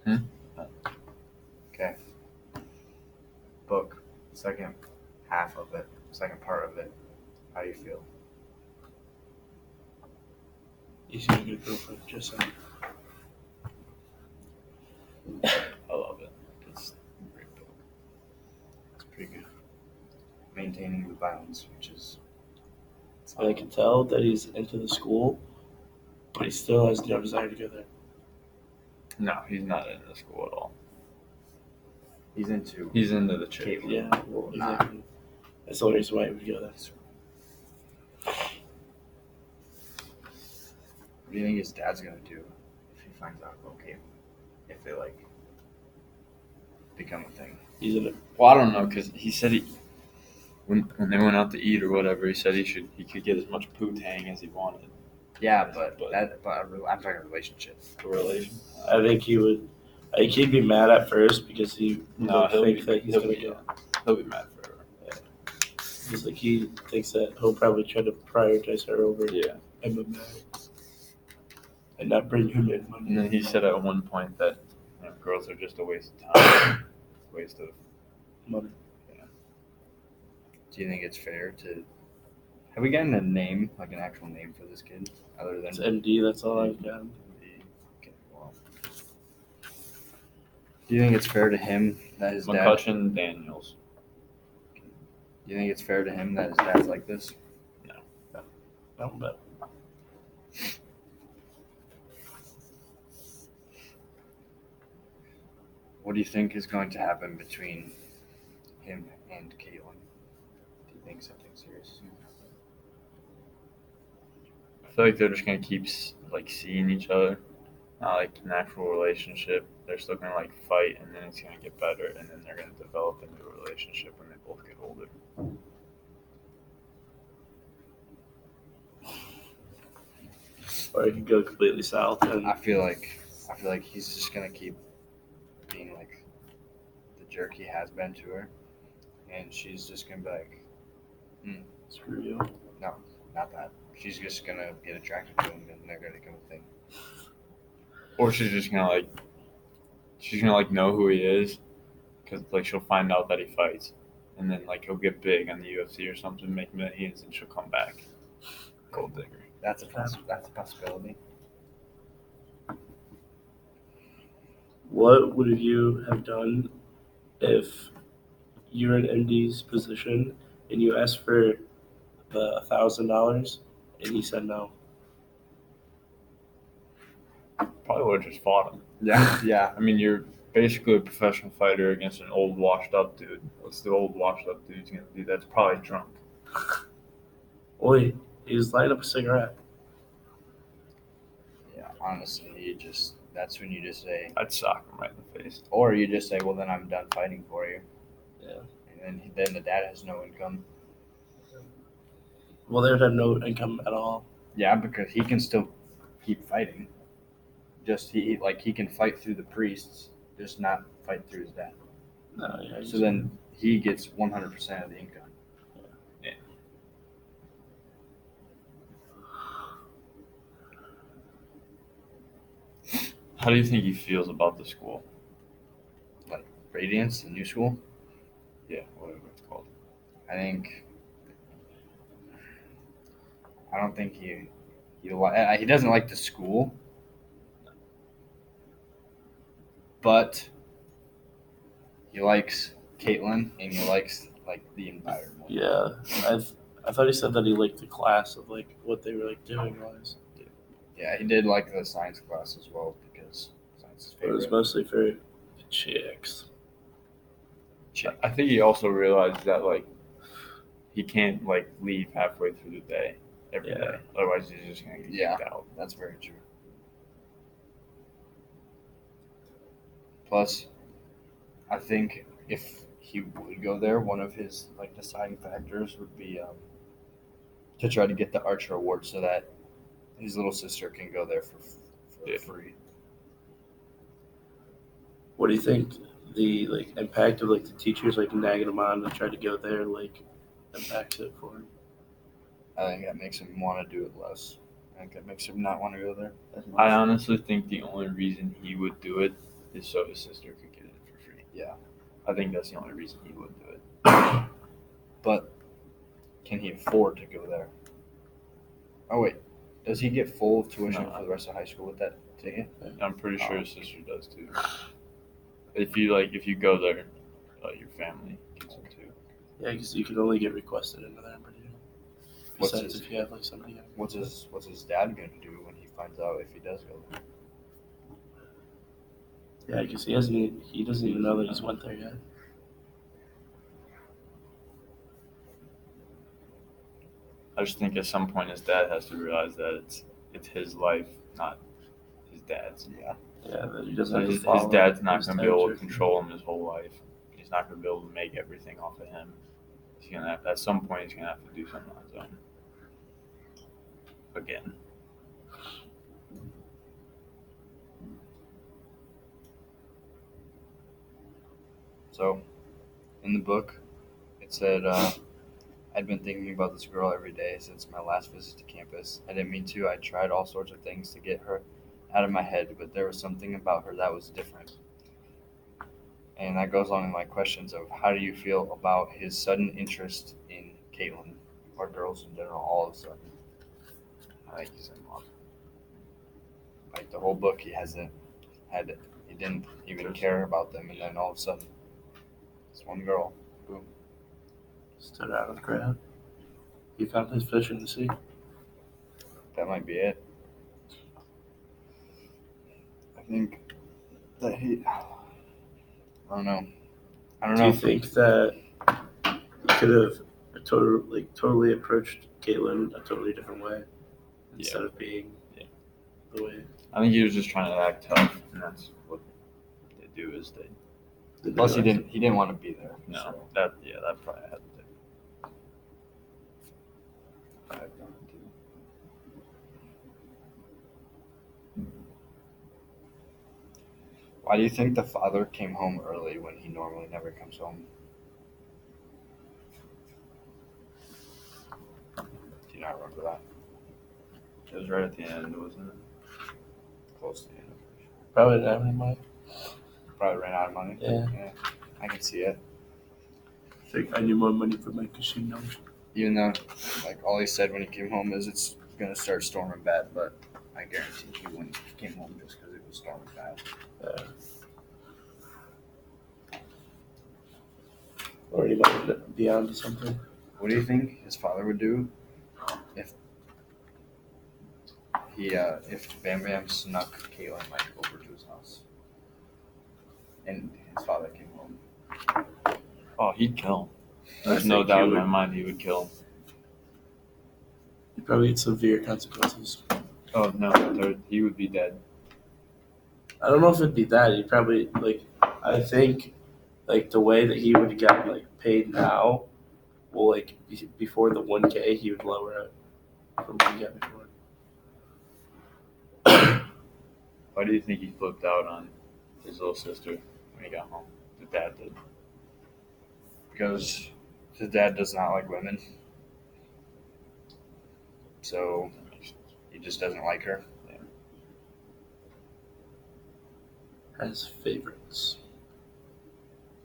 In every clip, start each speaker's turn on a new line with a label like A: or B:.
A: Okay. Book. Second half of it. Second part of it. How do you feel?
B: He's gonna get a girlfriend. Just saying.
A: I love it. It's a great book. It's pretty good. Maintaining the balance, which is.
B: I can tell that he's into the school, but he still has no desire to go there.
C: No, he's not into school at all.
A: He's into.
C: He's into the chick.
A: Caitlin.
B: Yeah, well, exactly. That's the only reason why he would go there.
A: What do you think his dad's gonna do if he finds out about Caitlin? If they like become a thing.
B: He's in it.
C: Well, I don't know because he said when they went out to eat or whatever, he said he could get as much poo-tang as he wanted.
A: Yeah, but I'm talking relationship.
C: A relation.
B: I think he would. I think he'd be mad at first because he would think that he's gonna go.
C: He'll be mad forever.
B: He's like he thinks that he'll probably try to prioritize her over MMA and not bring him in money.
C: And then he said at one point that girls are just a waste of time, waste of
B: money.
A: Do you think it's fair to? Have we gotten a name, like an actual name for this kid, other than
B: It's MD. That's all I've got.
A: Okay, well. Do you think it's fair to him that his dad?
C: McCutcheon Daniels.
A: Do you think it's fair to him that his dad's like this?
B: No, but
A: What do you think is going to happen between him and Caitlin? Do you think something serious is going to happen?
C: I feel like they're just gonna keep like seeing each other, not like an actual relationship. They're still gonna like fight, and then it's gonna get better, and then they're gonna develop into a relationship when they both get older.
B: or it could go completely south. And
A: I feel like he's just gonna keep being like the jerk he has been to her, and she's just gonna be like,
B: screw you.
A: no, not that. She's just gonna get attracted to him, and they're gonna become a thing.
C: Or she's just gonna know who he is, because like she'll find out that he fights, and then like he'll get big on the UFC or something, make millions, and she'll come back. Gold digger.
A: That's a possibility.
B: What would you have done if you were in MD's position and you asked for the $1,000 and he said no?
C: Probably would have just fought him.
A: Yeah.
C: I mean, you're basically a professional fighter against an old, washed-up dude. What's the old, washed-up dude's gonna do? That's probably drunk.
B: Oi, he's lighting up a cigarette.
A: Yeah, honestly, that's when you just say,
C: I'd sock him right in the face.
A: or you just say, well, then I'm done fighting for you.
B: Yeah.
A: And then the dad has no income.
B: Well, they would have no income at all.
A: Yeah, because he can still keep fighting. Just he can fight through the priests, just not fight through his dad.
B: No, yeah.
A: So then he gets 100% of the income.
C: Yeah. How do you think he feels about the school?
A: Like Radiance, the new school.
C: Yeah, whatever it's called.
A: I don't think he doesn't like the school, but he likes Caitlin and he likes like the environment.
B: Yeah, I thought he said that he liked the class of like what they were like doing wise.
A: Yeah, he did like the science class as well because science is
B: It was
A: favorite.
B: mostly for the chicks.
C: I think he also realized that like he can't like leave halfway through the day every day. Otherwise, he's just gonna get kicked out.
A: That's very true. Plus, I think if he would go there, one of his like deciding factors would be to try to get the Archer Award so that his little sister can go there for free.
B: What do you think the like impact of like the teachers like nagging him on to try to go there like impacts it for him?
A: I think that makes him want to do it less. I think that makes him not want to go there as much.
C: I honestly think the only reason he would do it so his sister could get in for free.
A: Yeah.
C: I think that's the only reason he would do it.
A: But can he afford to go there? Oh wait, does he get full tuition
C: No.
A: for the rest of high school with that ticket?
C: I'm pretty sure
A: Oh.
C: his sister does too. If you go there, your family gets it too.
B: Yeah, because you can only get requested into there, but
A: What's
B: besides
A: his-
B: if you have like somebody.
A: What's his dad gonna do when he finds out if he does go there?
B: Yeah, because he doesn't even know that he's went there yet.
C: I just think at some point his dad has to realize that it's his life, not his dad's.
A: Yeah.
B: Yeah, that he doesn't
C: So
B: have to
C: his
B: follow
C: dad's not
B: his
C: going to be able to
B: dad's
C: control him his whole life. He's not going to be able to make everything off of him. He's gonna have, at some point he's going to have to do something on his own. Again.
A: So, in the book, it said, I'd been thinking about this girl every day since my last visit to campus. I didn't mean to. I tried all sorts of things to get her out of my head, but there was something about her that was different. And that goes on in my questions of how do you feel about his sudden interest in Caitlin or girls in general all of a sudden?
C: I think he's in love.
A: Like the whole book, he didn't even care about them, and then all of a sudden, this one girl, boom.
B: stood out of the crowd. He found his fish in the sea.
A: That might be it. I think that I don't know.
B: Do you think that he could have totally approached Caitlin a totally different way instead of being the way?
C: I think he was just trying to act tough, and that's what they do is they.
A: Plus, he didn't want to be there.
C: No,
A: so.
C: that probably had to do.
A: Why do you think the father came home early when he normally never comes home? Do you not remember that?
C: It was right at the end, wasn't it?
A: Close to the end.
B: Probably didn't have any money.
A: Probably ran out of money.
B: Yeah.
A: I can see it.
B: I think I need more money for my casino.
A: Even though, like, all he said when he came home is it's gonna start storming bad, but I guarantee he wouldn't came home just because it was storming bad.
B: Or he might be onto something.
A: What do you think his father would do if Bam Bam snuck Caitlin like over to his house and his father came home?
C: Oh, he'd kill him.
B: I
C: There's no
B: think
C: doubt
B: he
C: in my
B: would.
C: mind he would kill him.
B: He'd probably get severe consequences.
C: Oh no, he would be dead.
B: I don't know if it'd be that. He'd probably I think the way that he would get paid now, well, before the 1K, he would lower it from what he got before.
C: Why do you think he flipped out on his little sister when he got home? The dad did.
A: Because his dad does not like women, so
C: That makes sense.
A: he just doesn't like her.
B: Has favorites.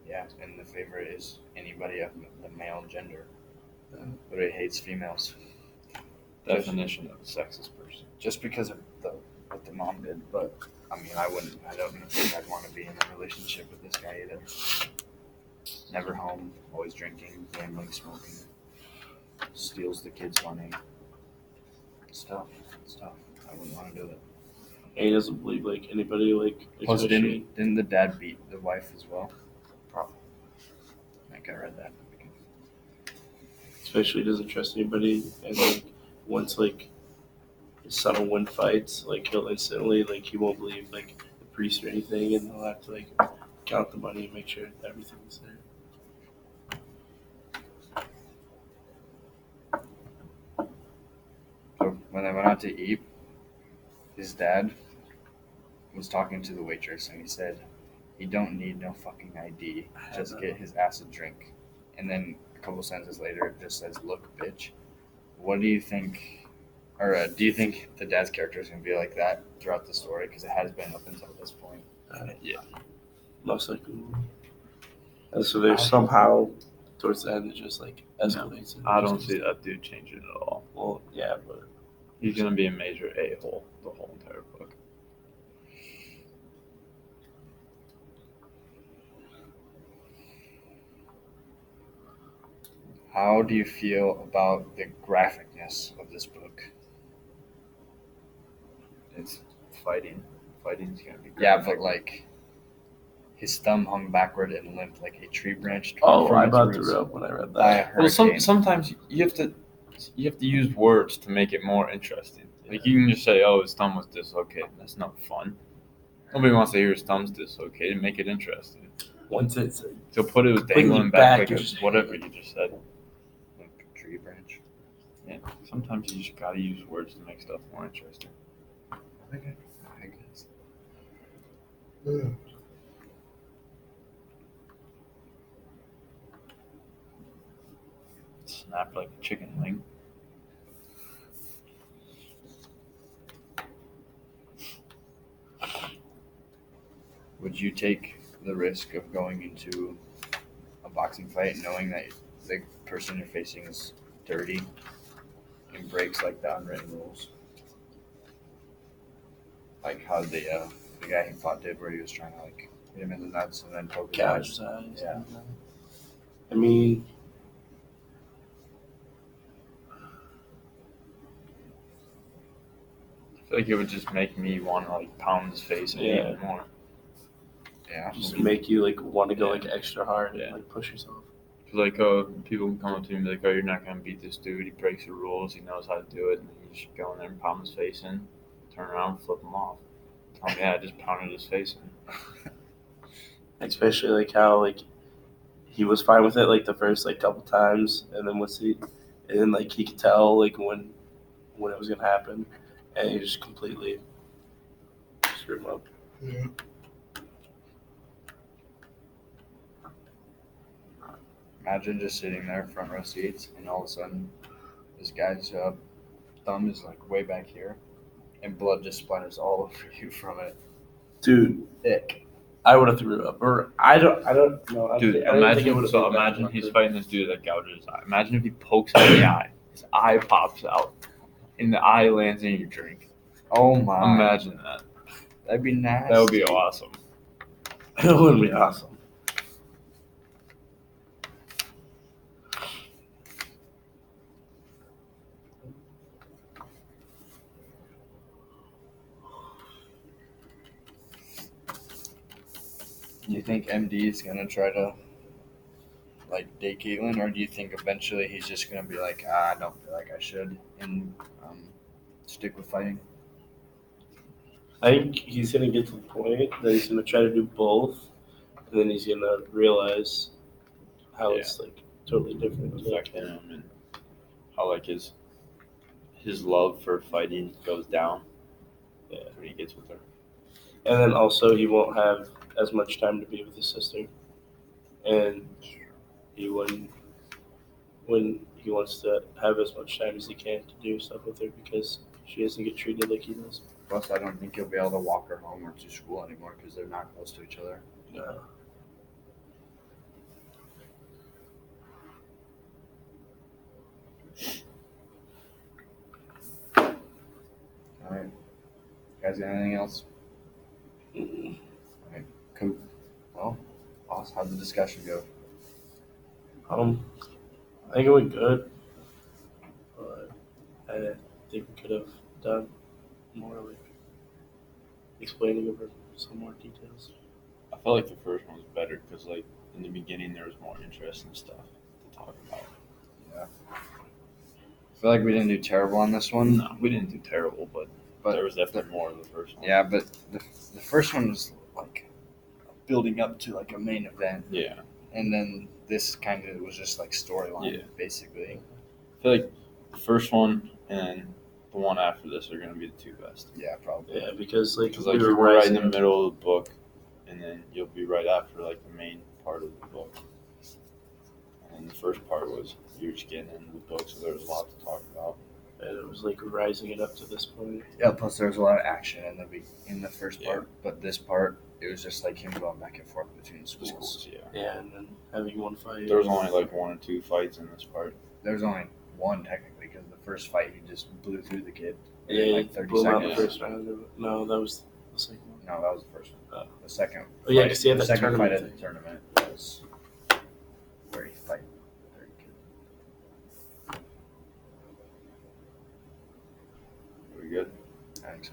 A: Yeah, and the favorite is anybody of the male gender, but he hates females.
C: Definition of a sexist person.
A: Just because of what the mom did, but I mean, I don't think I'd want to be in a relationship with this guy either. Never home, always drinking, gambling, smoking, steals the kids' money. Stuff. I wouldn't want to do it.
B: And he doesn't believe anybody
A: Plus,
B: especially
A: didn't the dad beat the wife as well? Probably. I think I read that.
B: especially doesn't trust anybody, and once his son will win fights, he'll instantly he won't believe the priest or anything, and he'll have to count the money and make sure everything's there.
A: So when they went out to eat, his dad was talking to the waitress, and he said, "He don't need no fucking ID. Just get his ass a drink." And then a couple sentences later, it just says, "Look, bitch." What do you think, or do you think the dad's character is going to be like that throughout the story? Because it has been up until this point.
C: Yeah.
B: Most likely. And so there's somehow towards the end it just like escalates. and
C: I
B: just
C: don't
B: goes
C: see
B: down.
C: that dude changing at all.
B: Well, yeah, but
C: He's gonna be a major a-hole the whole entire book.
A: How do you feel about the graphicness of this book?
C: It's fighting. Fighting's gonna be
A: Yeah,
C: graphic.
A: but like his thumb hung backward and limp like a tree branch.
B: oh,
A: from
B: I
A: its
B: about
A: roots
B: threw up when I read
A: by a
B: that.
C: Well,
A: hurricane.
C: sometimes you have to use words to make it more interesting. Like you can just say, "Oh, his thumb was dislocated." That's not fun. Nobody wants to hear his thumb's dislocated. Make it interesting.
B: Once it's
C: So put it was
B: Bring you
C: dangling
B: back,
C: back like
B: you're
C: a,
B: just-
C: whatever you just said.
A: Like a tree branch.
C: Yeah. Sometimes you just gotta use words to make stuff more interesting.
A: I guess.
C: Snap like a chicken wing.
A: Would you take the risk of going into a boxing fight knowing that the person you're facing is dirty and breaks like the unwritten rules? Like how the guy he fought did, where he was trying to like hit him in the nuts and then poke his
B: gouge
A: eyes.
B: his eyes.
A: Yeah.
B: I mean,
C: I feel like it would just make me want to like pound his face
B: Yeah.
C: even more.
A: Yeah.
B: just make you like want to go like extra hard
C: Yeah.
B: and like push yourself.
C: Cause like, people can come up to me and be like, "Oh, you're not gonna beat this dude. He breaks the rules. He knows how to do it." And then you just go in there and pound his face in, turn around, flip him off. Tell him, "Yeah, I just pounded his face in."
B: Especially like how like he was fine with it like the first like couple times, and then and then like he could tell like when it was gonna happen, and he just completely screwed him up.
A: Imagine just sitting there, front row seats, and all of a sudden, this guy's thumb is like way back here, and blood just splatters all over you from it.
B: Dude,
A: Ick.
B: I would have threw up, or I don't know. I
C: Dude,
B: don't think it
C: imagine
B: would've
C: so.
B: been that
C: Imagine he's
B: much.
C: fighting this dude that gouges his eye. Imagine if he pokes out the eye, his eye pops out, and the eye lands in your drink.
A: Oh my!
C: Imagine that.
A: That'd be nasty.
C: That would be awesome.
B: It would be awesome.
A: Do you think MD is gonna try to like date Caitlyn, or do you think eventually he's just gonna be like, I don't feel like I should, and stick with fighting?
B: I think he's gonna get to the point that he's gonna try to do both, and then he's gonna realize how it's like totally different.
C: Affecting him and how like his love for fighting goes down.
B: Yeah.
C: When he gets with her.
B: And then also he won't have as much time to be with his sister, and he wouldn't when he wants to have as much time as he can to do stuff with her because she doesn't get treated like he does.
A: Plus, I don't think he'll be able to walk her home or to school anymore because they're not close to each other.
B: No.
A: All right, guys, got anything else?
B: Mm-mm.
A: Cool. Well, boss, how'd the discussion go?
B: I think it went good, but I think we could have done more like explaining over some more details.
C: I felt like the first one was better because like in the beginning there was more interesting stuff to talk about.
A: I feel like we didn't do terrible on this one.
C: No, we didn't do terrible, but there was definitely more in the first one.
A: Yeah, but the first one was like building up to like a main event,
C: Yeah.
A: and then this kind of was just like storyline,
C: Yeah.
A: basically.
C: I feel like the first one and the one after this are going to be the two best.
A: Yeah, probably.
B: Yeah, because like
C: Because like you were right in the middle of the book, and then you'll be right after like the main part of the book. And the first part was you were just getting into the book, so there was a lot to talk about.
B: and it was like rising it up to this point.
A: Yeah. Plus, there was a lot of action in the first
C: Yeah.
A: part, but this part it was just like him going back and forth between
C: The
A: schools.
C: schools, yeah.
B: Yeah, and then having one fight.
C: There was only like 1 or 2 fights in this part.
A: There was only one technically because the first fight he just blew through the kid.
B: Yeah,
A: in like
B: he
A: 30
B: blew him out in the
A: seconds.
B: first round. No, that was the second one.
A: No, that was the first one.
B: Oh.
A: The second.
B: Oh, yeah,
A: fight-
B: 'cause he had
A: the
B: that
A: second fight
B: tournament
A: at the
B: thing.
A: tournament was where he fight. Very good.
C: Are we good?
A: I think so.